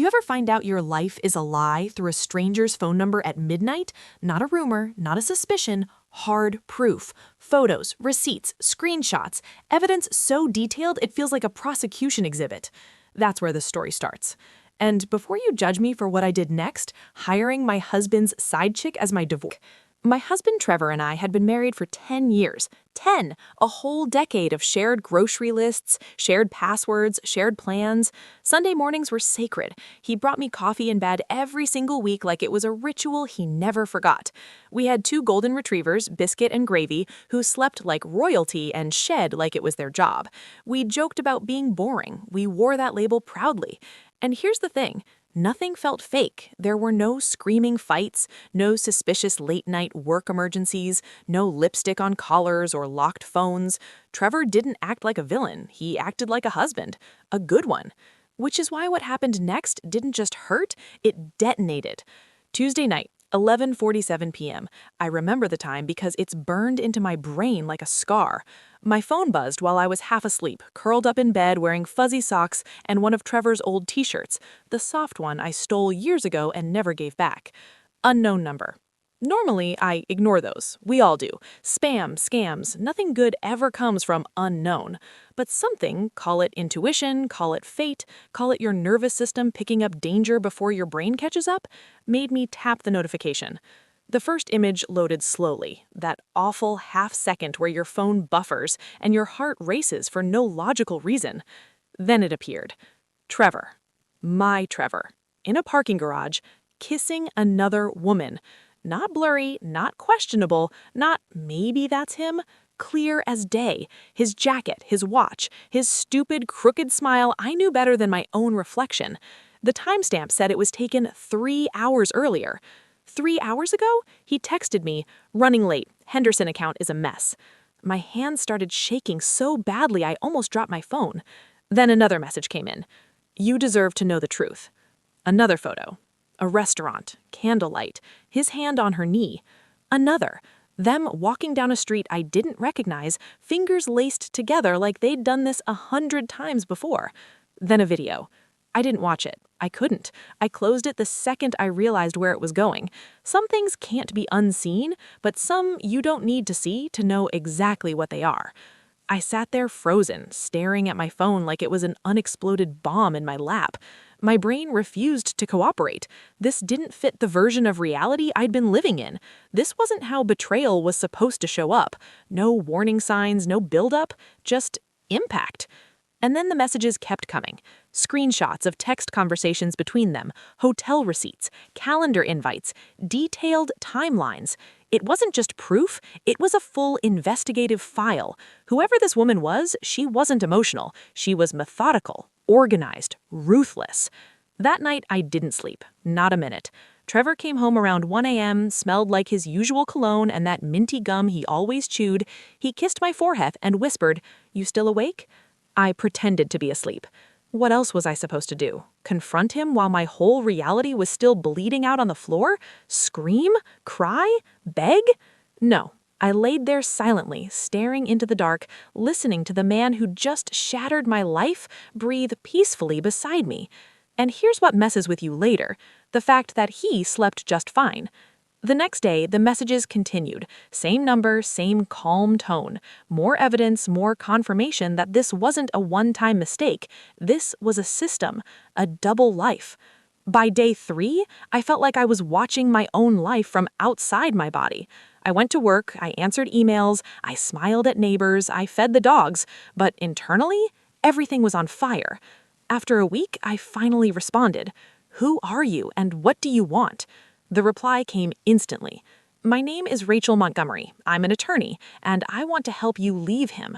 You ever find out your life is a lie through a stranger's phone number at midnight? Not a rumor, not a suspicion, hard proof. Photos, receipts, screenshots, evidence so detailed it feels like a prosecution exhibit. That's where the story starts. And before you judge me for what I did next, hiring my husband's side chick as my divorce. My husband Trevor and I had been married for 10 years. 10! A whole decade of shared grocery lists, shared passwords, shared plans. Sunday mornings were sacred. He brought me coffee in bed every single week like it was a ritual he never forgot. We had 2 golden retrievers, Biscuit and Gravy, who slept like royalty and shed like it was their job. We joked about being boring. We wore that label proudly. And here's the thing. Nothing felt fake. There were no screaming fights, no suspicious late-night work emergencies, no lipstick on collars or locked phones. Trevor didn't act like a villain. He acted like a husband, a good one. Which is why what happened next didn't just hurt, it detonated. Tuesday night, 11:47 p.m. I remember the time because it's burned into my brain like a scar. My phone buzzed while I was half asleep, curled up in bed wearing fuzzy socks and one of Trevor's old t-shirts, the soft one I stole years ago and never gave back. Unknown number. Normally, I ignore those. We all do. Spam, scams, nothing good ever comes from unknown. But something, call it intuition, call it fate, call it your nervous system picking up danger before your brain catches up, made me tap the notification. The first image loaded slowly, that awful half-second where your phone buffers and your heart races for no logical reason. Then it appeared. Trevor. My Trevor. In a parking garage, kissing another woman. Not blurry, not questionable, not maybe that's him. Clear as day. His jacket, his watch, his stupid, crooked smile, I knew better than my own reflection. The timestamp said it was taken 3 hours earlier. 3 hours ago, he texted me, "Running late. Henderson account is a mess." My hands started shaking so badly I almost dropped my phone. Then another message came in. "You deserve to know the truth." Another photo. A restaurant, candlelight, his hand on her knee. Another. Them walking down a street I didn't recognize, fingers laced together like they'd done this 100 times before. Then a video. I didn't watch it. I couldn't. I closed it the second I realized where it was going. Some things can't be unseen, but some you don't need to see to know exactly what they are. I sat there frozen, staring at my phone like it was an unexploded bomb in my lap. My brain refused to cooperate. This didn't fit the version of reality I'd been living in. This wasn't how betrayal was supposed to show up. No warning signs, no build-up, just impact. And then the messages kept coming. Screenshots of text conversations between them, hotel receipts, calendar invites, detailed timelines. It wasn't just proof, it was a full investigative file. Whoever this woman was, she wasn't emotional. She was methodical, organized, ruthless. That night, I didn't sleep. Not a minute. Trevor came home around 1 a.m., smelled like his usual cologne and that minty gum he always chewed. He kissed my forehead and whispered, "You still awake?" I pretended to be asleep. What else was I supposed to do? Confront him while my whole reality was still bleeding out on the floor? Scream? Cry? Beg? No. I laid there silently, staring into the dark, listening to the man who just shattered my life breathe peacefully beside me. And here's what messes with you later, the fact that he slept just fine. The next day, the messages continued. Same number, same calm tone. More evidence, more confirmation that this wasn't a one-time mistake. This was a system, a double life. By day 3, I felt like I was watching my own life from outside my body. I went to work, I answered emails, I smiled at neighbors, I fed the dogs, but internally, everything was on fire. After a week, I finally responded. "Who are you and what do you want?" The reply came instantly. "My name is Rachel Montgomery. I'm an attorney, and I want to help you leave him."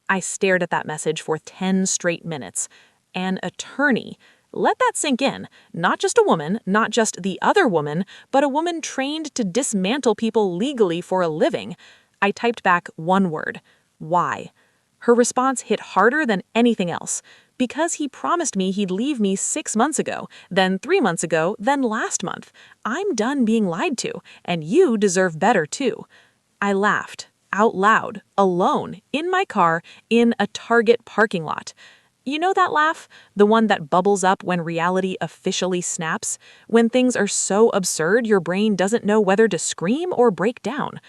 I stared at that message for 10 straight minutes. An attorney. Let that sink in. Not just a woman, not just the other woman, but a woman trained to dismantle people legally for a living. I typed back one word. Why? Her response hit harder than anything else. Because he promised me he'd leave me 6 months ago, then 3 months ago, then last month. I'm done being lied to, and you deserve better too. I laughed, out loud, alone, in my car, in a Target parking lot. You know that laugh? The one that bubbles up when reality officially snaps? When things are so absurd your brain doesn't know whether to scream or break down.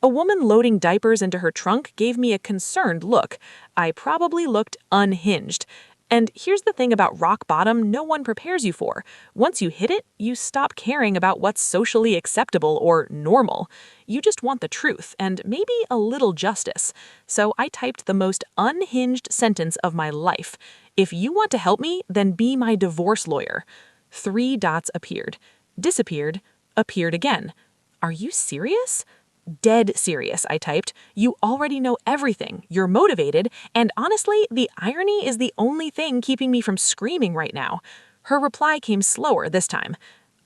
A woman loading diapers into her trunk gave me a concerned look. I probably looked unhinged. And here's the thing about rock bottom no one prepares you for. Once you hit it, you stop caring about what's socially acceptable or normal. You just want the truth and maybe a little justice. So I typed the most unhinged sentence of my life. If you want to help me, then be my divorce lawyer. 3 dots appeared. Disappeared. Appeared again. Are you serious? Dead serious, I typed. You already know everything, you're motivated, and honestly, the irony is the only thing keeping me from screaming right now. Her reply came slower this time.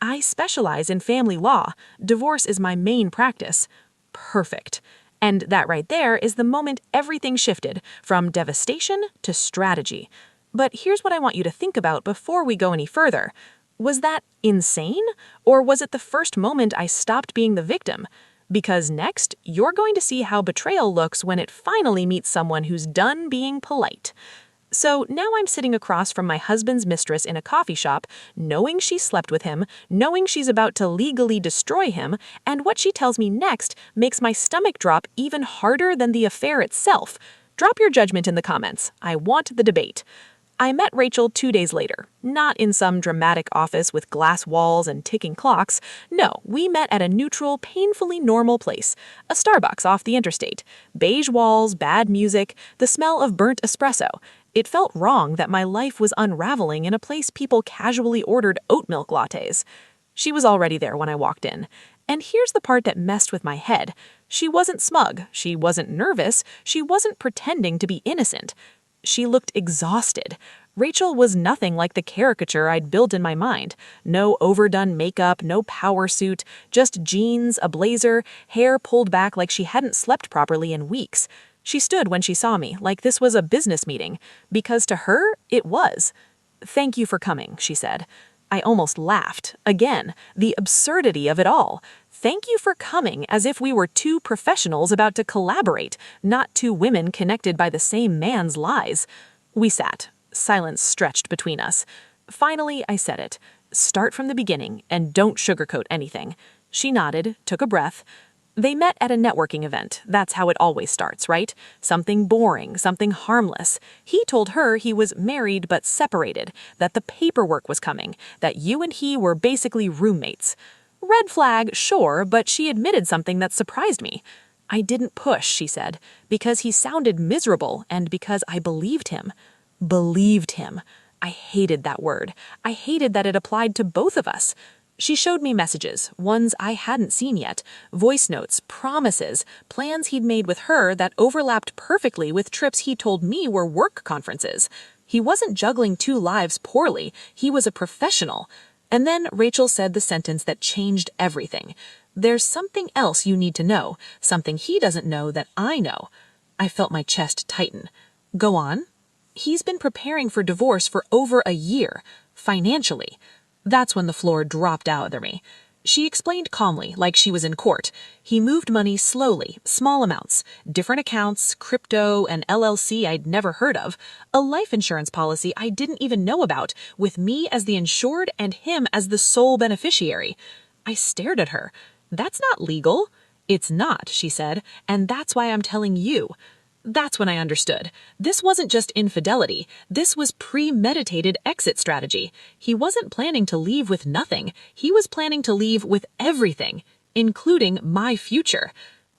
I specialize in family law. Divorce is my main practice. Perfect. And that right there is the moment everything shifted, from devastation to strategy. But here's what I want you to think about before we go any further. Was that insane? Or was it the first moment I stopped being the victim? Because next, you're going to see how betrayal looks when it finally meets someone who's done being polite. So now I'm sitting across from my husband's mistress in a coffee shop, knowing she slept with him, knowing she's about to legally destroy him, and what she tells me next makes my stomach drop even harder than the affair itself. Drop your judgment in the comments. I want the debate. I met Rachel 2 days later, not in some dramatic office with glass walls and ticking clocks. No, we met at a neutral, painfully normal place, a Starbucks off the interstate. Beige walls, bad music, the smell of burnt espresso. It felt wrong that my life was unraveling in a place people casually ordered oat milk lattes. She was already there when I walked in. And here's the part that messed with my head. She wasn't smug, she wasn't nervous, she wasn't pretending to be innocent. She looked exhausted. Rachel was nothing like the caricature I'd built in my mind. No overdone makeup, no power suit, just jeans, a blazer, hair pulled back like she hadn't slept properly in weeks. She stood when she saw me, like this was a business meeting, because to her, it was. "Thank you for coming," she said. I almost laughed. Again, the absurdity of it all. Thank you for coming, as if we were 2 professionals about to collaborate, not 2 women connected by the same man's lies. We sat. Silence stretched between us. Finally, I said it. Start from the beginning, and don't sugarcoat anything. She nodded, took a breath. They met at a networking event. That's how it always starts, right? Something boring, something harmless. He told her he was married but separated, that the paperwork was coming, that you and he were basically roommates. Red flag, sure, but she admitted something that surprised me. I didn't push, she said, because he sounded miserable and because I believed him. Believed him. I hated that word. I hated that it applied to both of us. She showed me messages, ones I hadn't seen yet, voice notes, promises, plans he'd made with her that overlapped perfectly with trips he told me were work conferences. He wasn't juggling 2 lives poorly, he was a professional. And then Rachel said the sentence that changed everything. There's something else you need to know, something he doesn't know that I know. I felt my chest tighten. Go on. He's been preparing for divorce for over a year, financially. That's when the floor dropped out under me. She explained calmly, like she was in court. He moved money slowly, small amounts, different accounts, crypto, an LLC I'd never heard of, a life insurance policy I didn't even know about, with me as the insured and him as the sole beneficiary. I stared at her. That's not legal. It's not, she said, and that's why I'm telling you. That's when I understood. This wasn't just infidelity. This was premeditated exit strategy. He wasn't planning to leave with nothing. He was planning to leave with everything, including my future.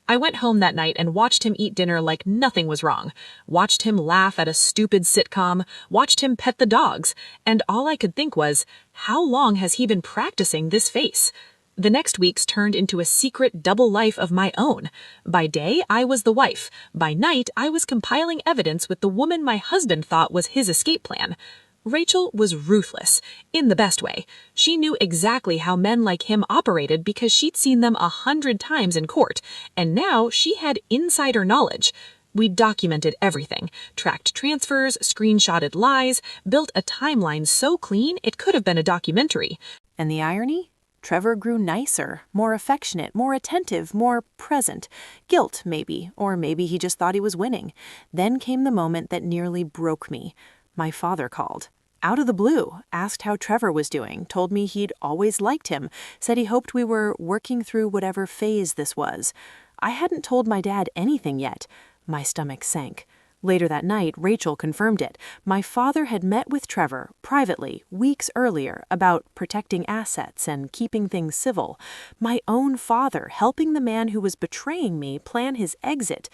I went home that night and watched him eat dinner like nothing was wrong. Watched him laugh at a stupid sitcom. Watched him pet the dogs. And all I could think was, how long has he been practicing this face? The next weeks turned into a secret double life of my own. By day, I was the wife. By night, I was compiling evidence with the woman my husband thought was his escape plan. Rachel was ruthless, in the best way. She knew exactly how men like him operated because she'd seen them 100 times in court, and now she had insider knowledge. We documented everything, tracked transfers, screenshotted lies, built a timeline so clean it could have been a documentary. And the irony? Trevor grew nicer, more affectionate, more attentive, more present. Guilt, maybe, or maybe he just thought he was winning. Then came the moment that nearly broke me. My father called. Out of the blue, asked how Trevor was doing, told me he'd always liked him, said he hoped we were working through whatever phase this was. I hadn't told my dad anything yet. My stomach sank. Later that night, Rachel confirmed it. My father had met with Trevor, privately, weeks earlier, about protecting assets and keeping things civil. My own father helping the man who was betraying me plan his exit.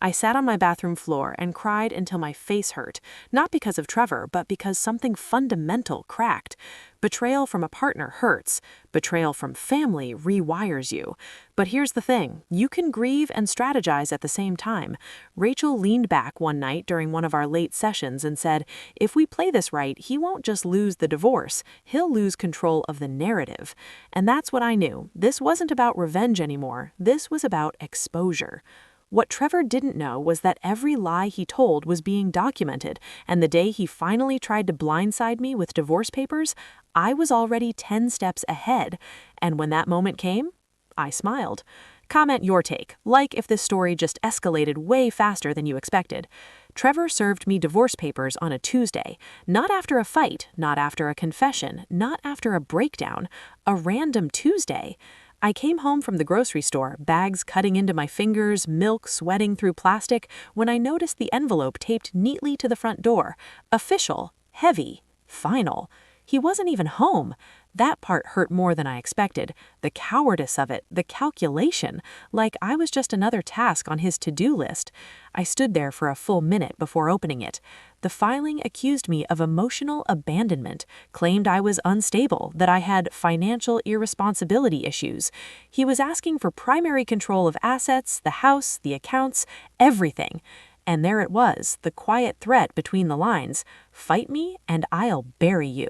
I sat on my bathroom floor and cried until my face hurt, not because of Trevor, but because something fundamental cracked. Betrayal from a partner hurts. Betrayal from family rewires you. But here's the thing, you can grieve and strategize at the same time. Rachel leaned back one night during one of our late sessions and said, if we play this right, he won't just lose the divorce, he'll lose control of the narrative. And that's what I knew. This wasn't about revenge anymore. This was about exposure. What Trevor didn't know was that every lie he told was being documented, and the day he finally tried to blindside me with divorce papers, I was already 10 steps ahead. And when that moment came, I smiled. Comment your take, like if this story just escalated way faster than you expected. Trevor served me divorce papers on a Tuesday, not after a fight, not after a confession, not after a breakdown, a random Tuesday. I came home from the grocery store, bags cutting into my fingers, milk sweating through plastic, when I noticed the envelope taped neatly to the front door. Official, heavy, final. He wasn't even home. That part hurt more than I expected. The cowardice of it, the calculation, like I was just another task on his to-do list. I stood there for a full minute before opening it. The filing accused me of emotional abandonment, claimed I was unstable, that I had financial irresponsibility issues. He was asking for primary control of assets, the house, the accounts, everything. And there it was, the quiet threat between the lines. Fight me and I'll bury you.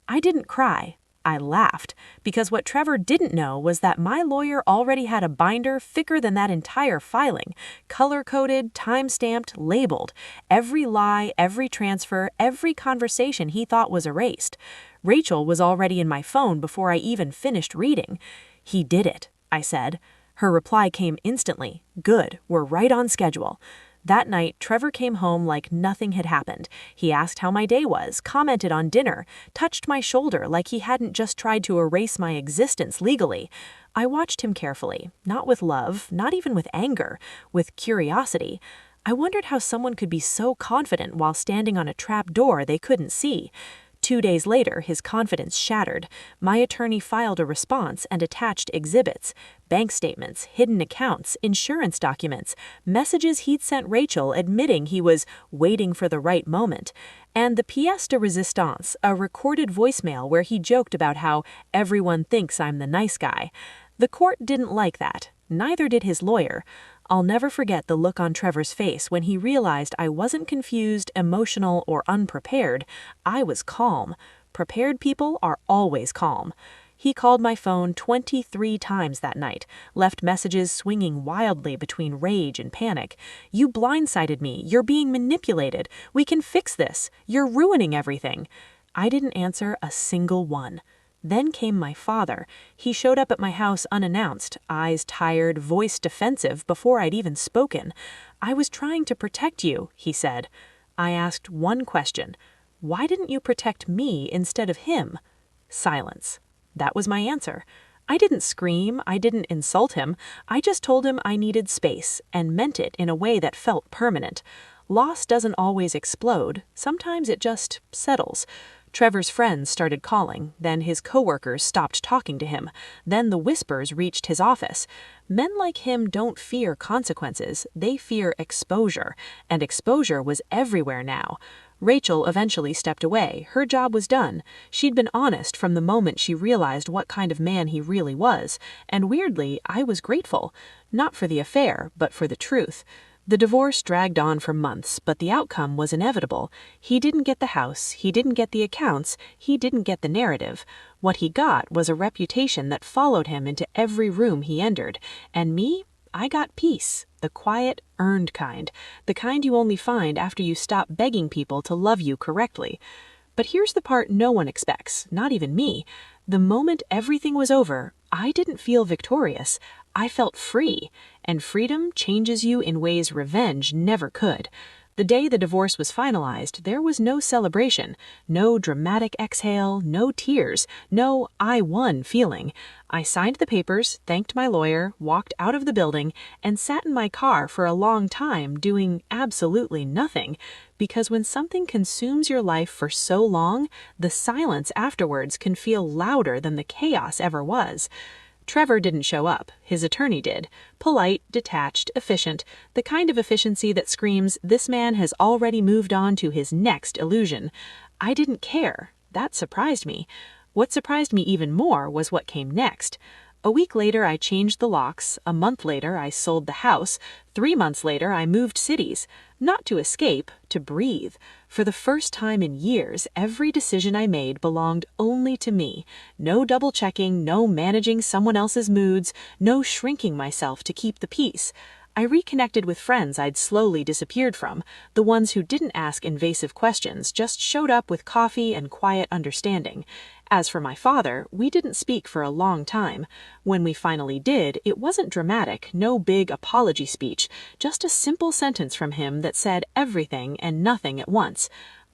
I didn't cry. I laughed, because what Trevor didn't know was that my lawyer already had a binder thicker than that entire filing, color-coded, time-stamped, labeled. Every lie, every transfer, every conversation he thought was erased. Rachel was already in my phone before I even finished reading. He did it, I said. Her reply came instantly. Good, we're right on schedule. That night, Trevor came home like nothing had happened. He asked how my day was, commented on dinner, touched my shoulder like he hadn't just tried to erase my existence legally. I watched him carefully, not with love, not even with anger, with curiosity. I wondered how someone could be so confident while standing on a trap door they couldn't see. 2 days later, his confidence shattered. My attorney filed a response and attached exhibits, bank statements, hidden accounts, insurance documents, messages he'd sent Rachel admitting he was waiting for the right moment, and the pièce de résistance, a recorded voicemail where he joked about how everyone thinks I'm the nice guy. The court didn't like that. Neither did his lawyer. I'll never forget the look on Trevor's face when he realized I wasn't confused, emotional, or unprepared. I was calm. Prepared people are always calm. He called my phone 23 times that night, left messages swinging wildly between rage and panic. You blindsided me. You're being manipulated. We can fix this. You're ruining everything. I didn't answer a single one. Then came my father. He showed up at my house unannounced, eyes tired, voice defensive before I'd even spoken. I was trying to protect you, he said. I asked one question. Why didn't you protect me instead of him? Silence. That was my answer. I didn't scream, I didn't insult him. I just told him I needed space and meant it in a way that felt permanent. Loss doesn't always explode. Sometimes it just settles. Trevor's friends started calling, then his coworkers stopped talking to him, then the whispers reached his office. Men like him don't fear consequences, they fear exposure, and exposure was everywhere now. Rachel eventually stepped away. Her job was done. She'd been honest from the moment she realized what kind of man he really was, and weirdly, I was grateful. Not for the affair, but for the truth. The divorce dragged on for months, but the outcome was inevitable. He didn't get the house, he didn't get the accounts, he didn't get the narrative. What he got was a reputation that followed him into every room he entered. And me? I got peace. The quiet, earned kind. The kind you only find after you stop begging people to love you correctly. But here's the part no one expects, not even me. The moment everything was over, I didn't feel victorious. I felt free, and freedom changes you in ways revenge never could. The day the divorce was finalized, there was no celebration, no dramatic exhale, no tears, no "I won" feeling. I signed the papers, thanked my lawyer, walked out of the building, and sat in my car for a long time doing absolutely nothing. Because when something consumes your life for so long, the silence afterwards can feel louder than the chaos ever was. Trevor didn't show up. His attorney did. Polite, detached, efficient, the kind of efficiency that screams, "This man has already moved on to his next illusion." I didn't care. That surprised me. What surprised me even more was what came next. A week later, I changed the locks. A month later, I sold the house. 3 months later, I moved cities. Not to escape, to breathe. For the first time in years, every decision I made belonged only to me. No double-checking, no managing someone else's moods, no shrinking myself to keep the peace. I reconnected with friends I'd slowly disappeared from, the ones who didn't ask invasive questions, just showed up with coffee and quiet understanding. As for my father, we didn't speak for a long time. When we finally did, it wasn't dramatic, no big apology speech, just a simple sentence from him that said everything and nothing at once.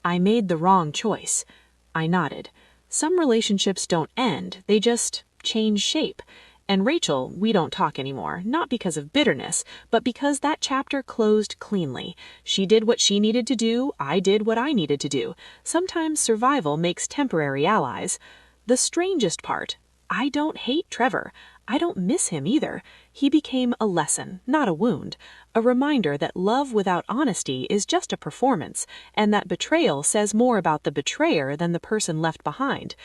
"I made the wrong choice." I nodded. Some relationships don't end, they just change shape. And Rachel, we don't talk anymore, not because of bitterness, but because that chapter closed cleanly. She did what she needed to do, I did what I needed to do. Sometimes survival makes temporary allies. The strangest part, I don't hate Trevor. I don't miss him either. He became a lesson, not a wound. A reminder that love without honesty is just a performance, and that betrayal says more about the betrayer than the person left behind.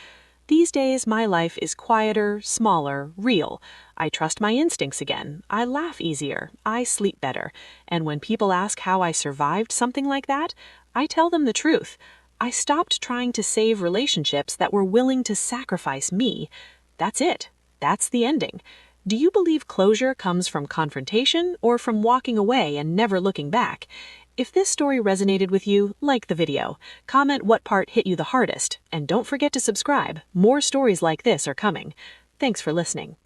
These days, my life is quieter, smaller, real. I trust my instincts again. I laugh easier. I sleep better. And when people ask how I survived something like that, I tell them the truth. I stopped trying to save relationships that were willing to sacrifice me. That's it. That's the ending. Do you believe closure comes from confrontation or from walking away and never looking back? If this story resonated with you, like the video. Comment what part hit you the hardest, and don't forget to subscribe. More stories like this are coming. Thanks for listening.